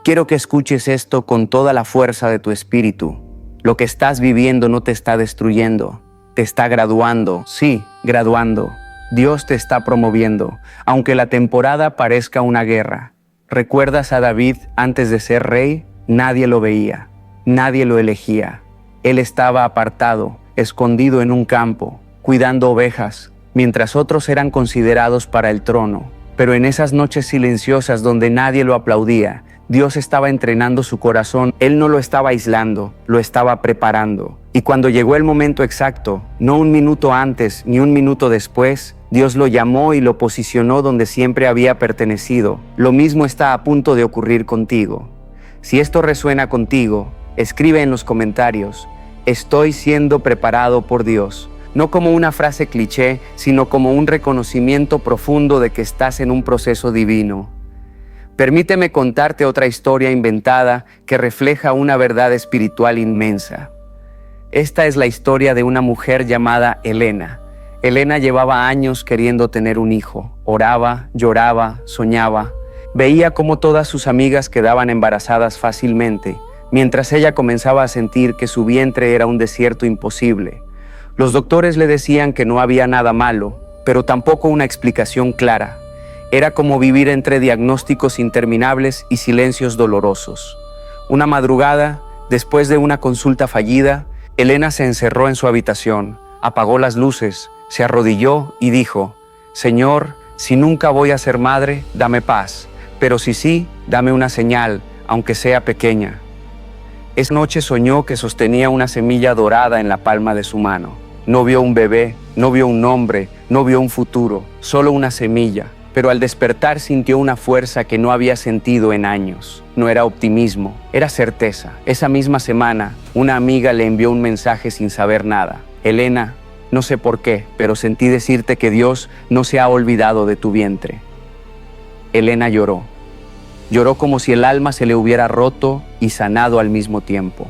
S1: Quiero que escuches esto con toda la fuerza de tu espíritu. Lo que estás viviendo no te está destruyendo, te está graduando, sí, graduando. Dios te está promoviendo, aunque la temporada parezca una guerra. ¿Recuerdas a David antes de ser rey? Nadie lo veía, nadie lo elegía. Él estaba apartado, escondido en un campo, cuidando ovejas, mientras otros eran considerados para el trono. Pero en esas noches silenciosas donde nadie lo aplaudía, Dios estaba entrenando su corazón. Él no lo estaba aislando, lo estaba preparando. Y cuando llegó el momento exacto, no un minuto antes ni un minuto después, Dios lo llamó y lo posicionó donde siempre había pertenecido. Lo mismo está a punto de ocurrir contigo. Si esto resuena contigo, escribe en los comentarios: estoy siendo preparado por Dios. No como una frase cliché, sino como un reconocimiento profundo de que estás en un proceso divino. Permíteme contarte otra historia inventada que refleja una verdad espiritual inmensa. Esta es la historia de una mujer llamada Elena. Elena llevaba años queriendo tener un hijo. Oraba, lloraba, soñaba. Veía cómo todas sus amigas quedaban embarazadas fácilmente, mientras ella comenzaba a sentir que su vientre era un desierto imposible. Los doctores le decían que no había nada malo, pero tampoco una explicación clara. Era como vivir entre diagnósticos interminables y silencios dolorosos. Una madrugada, después de una consulta fallida, Elena se encerró en su habitación, apagó las luces, se arrodilló y dijo: Señor, si nunca voy a ser madre, dame paz, pero si sí, dame una señal, aunque sea pequeña. Esa noche soñó que sostenía una semilla dorada en la palma de su mano. No vio un bebé, no vio un nombre, no vio un futuro, solo una semilla. Pero al despertar sintió una fuerza que no había sentido en años. No era optimismo, era certeza. Esa misma semana, una amiga le envió un mensaje sin saber nada. Elena, no sé por qué, pero sentí decirte que Dios no se ha olvidado de tu vientre. Elena lloró. Lloró como si el alma se le hubiera roto y sanado al mismo tiempo.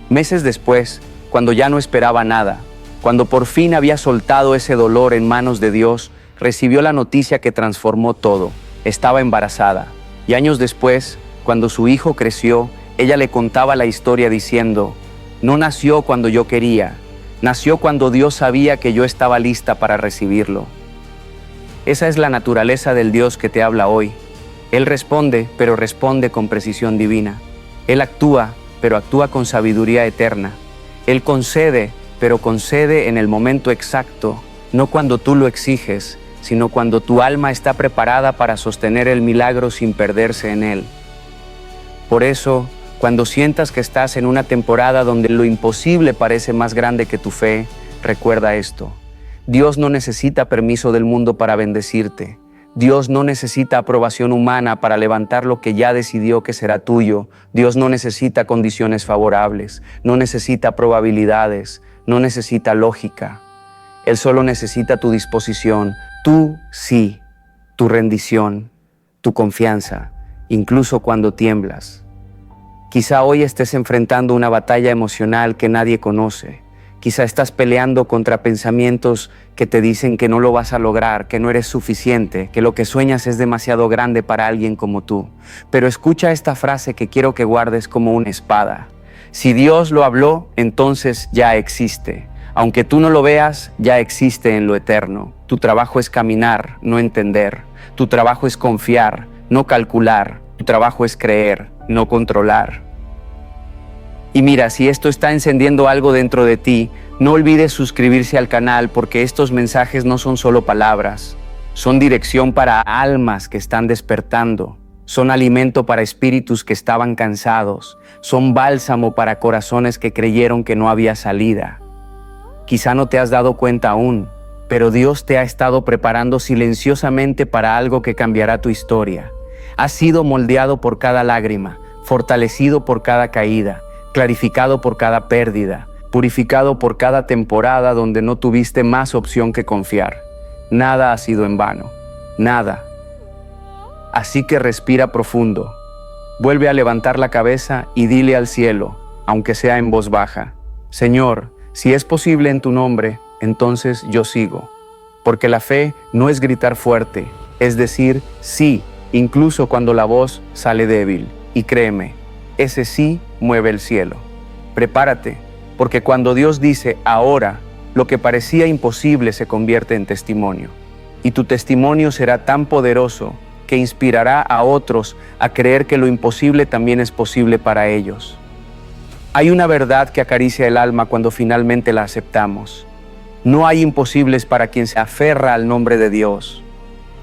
S1: Meses después, cuando ya no esperaba nada, cuando por fin había soltado ese dolor en manos de Dios, recibió la noticia que transformó todo. Estaba embarazada. Y años después, cuando su hijo creció, ella le contaba la historia diciendo: no nació cuando yo quería, nació cuando Dios sabía que yo estaba lista para recibirlo. Esa es la naturaleza del Dios que te habla hoy. Él responde, pero responde con precisión divina. Él actúa, pero actúa con sabiduría eterna. Él concede, pero concede en el momento exacto, no cuando tú lo exiges, sino cuando tu alma está preparada para sostener el milagro sin perderse en él. Por eso, cuando sientas que estás en una temporada donde lo imposible parece más grande que tu fe, recuerda esto: Dios no necesita permiso del mundo para bendecirte. Dios no necesita aprobación humana para levantar lo que ya decidió que será tuyo. Dios no necesita condiciones favorables, no necesita probabilidades, no necesita lógica. Él solo necesita tu disposición, tu sí, tu rendición, tu confianza, incluso cuando tiemblas. Quizá hoy estés enfrentando una batalla emocional que nadie conoce. Quizá estás peleando contra pensamientos que te dicen que no lo vas a lograr, que no eres suficiente, que lo que sueñas es demasiado grande para alguien como tú. Pero escucha esta frase que quiero que guardes como una espada. Si Dios lo habló, entonces ya existe. Aunque tú no lo veas, ya existe en lo eterno. Tu trabajo es caminar, no entender. Tu trabajo es confiar, no calcular. Tu trabajo es creer, no controlar. Y mira, si esto está encendiendo algo dentro de ti, no olvides suscribirse al canal, porque estos mensajes no son solo palabras. Son dirección para almas que están despertando. Son alimento para espíritus que estaban cansados. Son bálsamo para corazones que creyeron que no había salida. Quizá no te has dado cuenta aún, pero Dios te ha estado preparando silenciosamente para algo que cambiará tu historia. Has sido moldeado por cada lágrima, fortalecido por cada caída, clarificado por cada pérdida, purificado por cada temporada donde no tuviste más opción que confiar. Nada ha sido en vano, nada. Así que respira profundo. Vuelve a levantar la cabeza y dile al cielo, aunque sea en voz baja: Señor, si es posible en tu nombre, entonces yo sigo. Porque la fe no es gritar fuerte, es decir sí, incluso cuando la voz sale débil. Y créeme, ese sí mueve el cielo. Prepárate, porque cuando Dios dice ahora, lo que parecía imposible se convierte en testimonio. Y tu testimonio será tan poderoso que inspirará a otros a creer que lo imposible también es posible para ellos. Hay una verdad que acaricia el alma cuando finalmente la aceptamos. No hay imposibles para quien se aferra al nombre de Dios.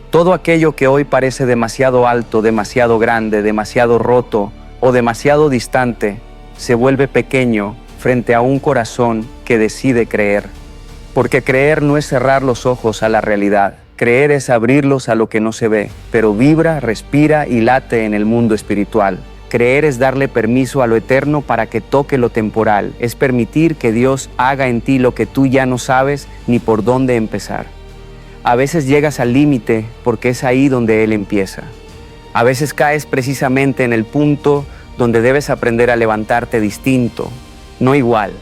S1: Todo aquello que hoy parece demasiado alto, demasiado grande, demasiado roto o demasiado distante, se vuelve pequeño frente a un corazón que decide creer. Porque creer no es cerrar los ojos a la realidad. Creer es abrirlos a lo que no se ve, pero vibra, respira y late en el mundo espiritual. Creer es darle permiso a lo eterno para que toque lo temporal. Es permitir que Dios haga en ti lo que tú ya no sabes ni por dónde empezar. A veces llegas al límite porque es ahí donde Él empieza. A veces caes precisamente en el punto donde debes aprender a levantarte distinto, no igual,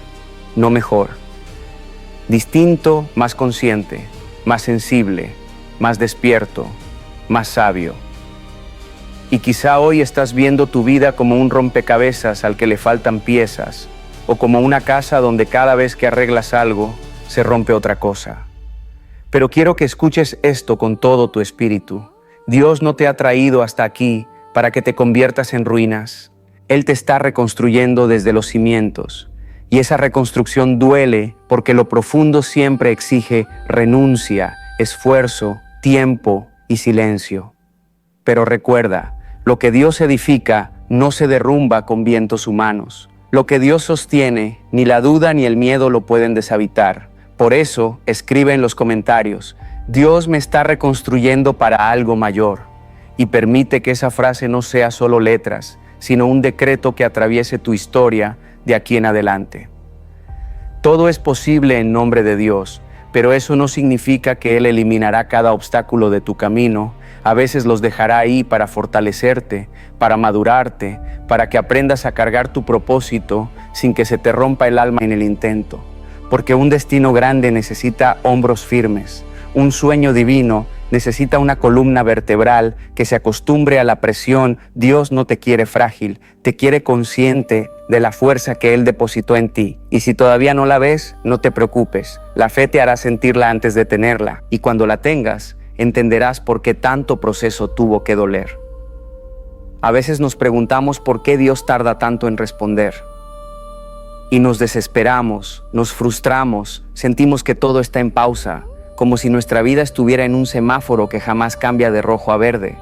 S1: no mejor. Distinto, más consciente, más sensible, más despierto, más sabio. Y quizá hoy estás viendo tu vida como un rompecabezas al que le faltan piezas, o como una casa donde cada vez que arreglas algo, se rompe otra cosa. Pero quiero que escuches esto con todo tu espíritu. Dios no te ha traído hasta aquí para que te conviertas en ruinas. Él te está reconstruyendo desde los cimientos. Y esa reconstrucción duele porque lo profundo siempre exige renuncia, esfuerzo, tiempo y silencio. Pero recuerda, lo que Dios edifica no se derrumba con vientos humanos. Lo que Dios sostiene, ni la duda ni el miedo lo pueden deshabitar. Por eso, escribe en los comentarios: Dios me está reconstruyendo para algo mayor. Y permite que esa frase no sea solo letras, sino un decreto que atraviese tu historia de aquí en adelante. Todo es posible en nombre de Dios, pero eso no significa que Él eliminará cada obstáculo de tu camino. A veces los dejará ahí para fortalecerte, para madurarte, para que aprendas a cargar tu propósito sin que se te rompa el alma en el intento. Porque un destino grande necesita hombros firmes, un sueño divino necesita una columna vertebral que se acostumbre a la presión. Dios no te quiere frágil, te quiere consciente de la fuerza que Él depositó en ti. Y si todavía no la ves, no te preocupes. La fe te hará sentirla antes de tenerla. Y cuando la tengas, entenderás por qué tanto proceso tuvo que doler. A veces nos preguntamos por qué Dios tarda tanto en responder. Y nos desesperamos, nos frustramos, sentimos que todo está en pausa, como si nuestra vida estuviera en un semáforo que jamás cambia de rojo a verde.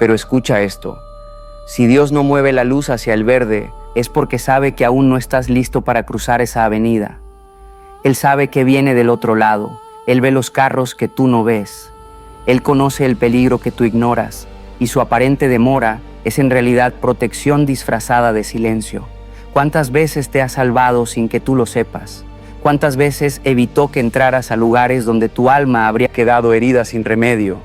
S1: Pero escucha esto: si Dios no mueve la luz hacia el verde, es porque sabe que aún no estás listo para cruzar esa avenida. Él sabe que viene del otro lado. Él ve los carros que tú no ves. Él conoce el peligro que tú ignoras, y su aparente demora es en realidad protección disfrazada de silencio. ¿Cuántas veces te ha salvado sin que tú lo sepas? ¿Cuántas veces evitó que entraras a lugares donde tu alma habría quedado herida sin remedio?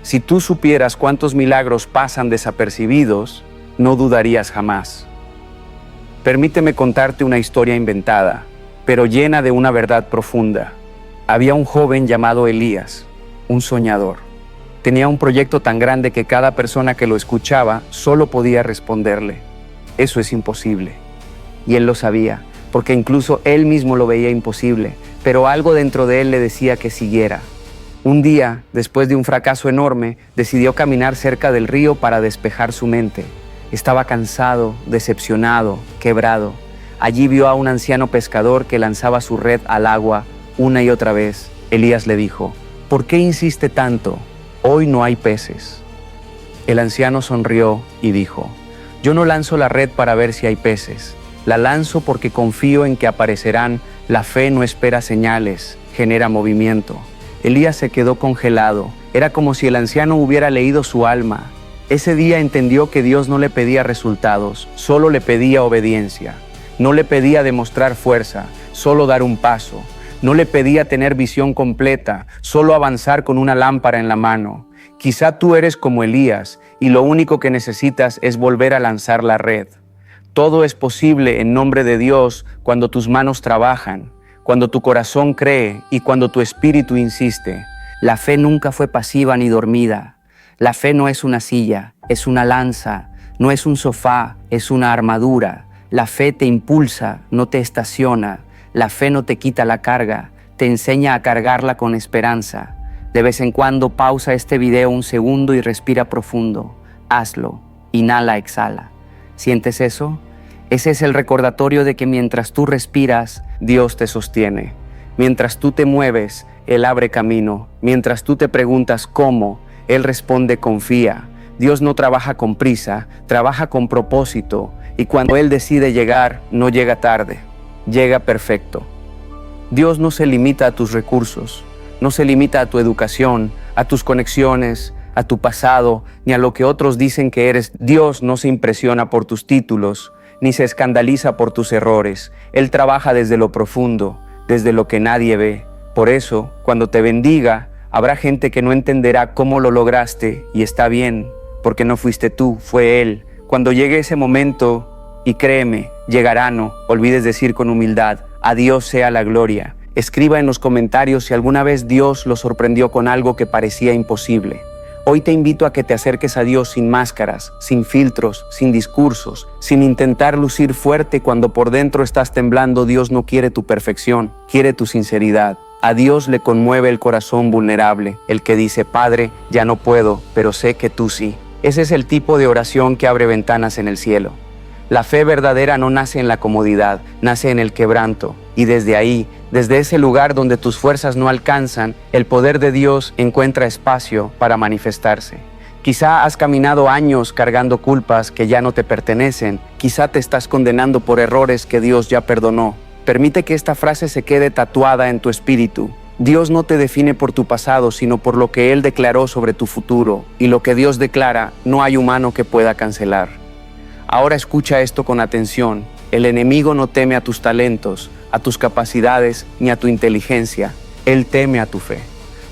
S1: Si tú supieras cuántos milagros pasan desapercibidos, no dudarías jamás. Permíteme contarte una historia inventada, pero llena de una verdad profunda. Había un joven llamado Elías, un soñador. Tenía un proyecto tan grande que cada persona que lo escuchaba solo podía responderle: eso es imposible. Y él lo sabía, porque incluso él mismo lo veía imposible, pero algo dentro de él le decía que siguiera. Un día, después de un fracaso enorme, decidió caminar cerca del río para despejar su mente. Estaba cansado, decepcionado, quebrado. Allí vio a un anciano pescador que lanzaba su red al agua una y otra vez. Elías le dijo: ¿por qué insiste tanto? Hoy no hay peces. El anciano sonrió y dijo: yo no lanzo la red para ver si hay peces. La lanzo porque confío en que aparecerán La fe no espera señales, genera movimiento. Elías se quedó congelado. Era como si el anciano hubiera leído su alma. Ese día entendió que Dios no le pedía resultados, solo le pedía obediencia. No le pedía demostrar fuerza, solo dar un paso. No le pedía tener visión completa, solo avanzar con una lámpara en la mano. Quizá tú eres como Elías y lo único que necesitas es volver a lanzar la red. Todo es posible en nombre de Dios cuando tus manos trabajan, cuando tu corazón cree y cuando tu espíritu insiste. La fe nunca fue pasiva ni dormida. La fe no es una silla, es una lanza, no es un sofá, es una armadura. La fe te impulsa, no te estaciona. La fe no te quita la carga, te enseña a cargarla con esperanza. De vez en cuando pausa este video un segundo y respira profundo. Hazlo, inhala, exhala. ¿Sientes eso? Ese es el recordatorio de que mientras tú respiras, Dios te sostiene. Mientras tú te mueves, Él abre camino. Mientras tú te preguntas cómo, Él responde confía. Dios no trabaja con prisa, trabaja con propósito. Y cuando Él decide llegar, no llega tarde, llega perfecto. Dios no se limita a tus recursos, no se limita a tu educación, a tus conexiones, a tu pasado, ni a lo que otros dicen que eres. Dios no se impresiona por tus títulos, ni se escandaliza por tus errores. Él trabaja desde lo profundo, desde lo que nadie ve. Por eso, cuando te bendiga, habrá gente que no entenderá cómo lo lograste, y está bien, porque no fuiste tú, fue Él. Cuando llegue ese momento, y créeme, llegará, no olvides decir con humildad, a Dios sea la gloria. Escriba en los comentarios si alguna vez Dios lo sorprendió con algo que parecía imposible. Hoy te invito a que te acerques a Dios sin máscaras, sin filtros, sin discursos, sin intentar lucir fuerte cuando por dentro estás temblando. Dios no quiere tu perfección, quiere tu sinceridad. A Dios le conmueve el corazón vulnerable, el que dice, Padre, ya no puedo, pero sé que tú sí. Ese es el tipo de oración que abre ventanas en el cielo. La fe verdadera no nace en la comodidad, nace en el quebranto. Y desde ahí, desde ese lugar donde tus fuerzas no alcanzan, el poder de Dios encuentra espacio para manifestarse. Quizá has caminado años cargando culpas que ya no te pertenecen. Quizá te estás condenando por errores que Dios ya perdonó. Permite que esta frase se quede tatuada en tu espíritu. Dios no te define por tu pasado, sino por lo que Él declaró sobre tu futuro. Y lo que Dios declara, no hay humano que pueda cancelar. Ahora escucha esto con atención. El enemigo no teme a tus talentos, a tus capacidades, ni a tu inteligencia. Él teme a tu fe.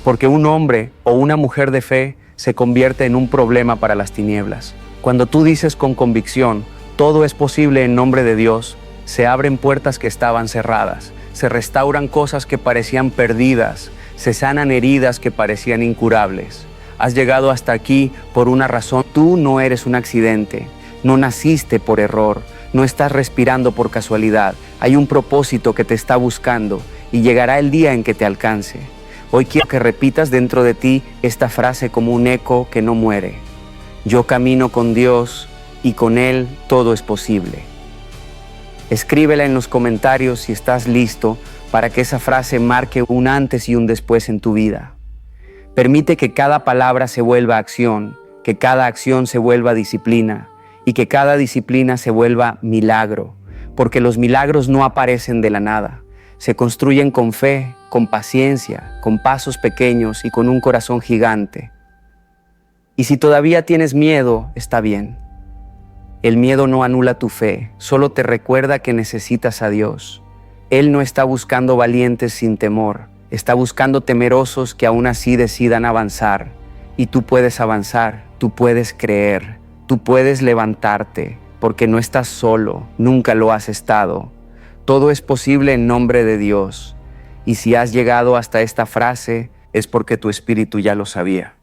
S1: Porque un hombre o una mujer de fe se convierte en un problema para las tinieblas. Cuando tú dices con convicción, todo es posible en nombre de Dios, se abren puertas que estaban cerradas, se restauran cosas que parecían perdidas, se sanan heridas que parecían incurables. Has llegado hasta aquí por una razón. Tú no eres un accidente. No naciste por error, no estás respirando por casualidad. Hay un propósito que te está buscando y llegará el día en que te alcance. Hoy quiero que repitas dentro de ti esta frase como un eco que no muere. Yo camino con Dios y con Él todo es posible. Escríbela en los comentarios si estás listo para que esa frase marque un antes y un después en tu vida. Permite que cada palabra se vuelva acción, que cada acción se vuelva disciplina, y que cada disciplina se vuelva milagro, porque los milagros no aparecen de la nada. Se construyen con fe, con paciencia, con pasos pequeños y con un corazón gigante. Y si todavía tienes miedo, está bien. El miedo no anula tu fe, solo te recuerda que necesitas a Dios. Él no está buscando valientes sin temor, está buscando temerosos que aún así decidan avanzar. Y tú puedes avanzar, tú puedes creer. Tú puedes levantarte, porque no estás solo, nunca lo has estado. Todo es posible en nombre de Dios. Y si has llegado hasta esta frase, es porque tu espíritu ya lo sabía.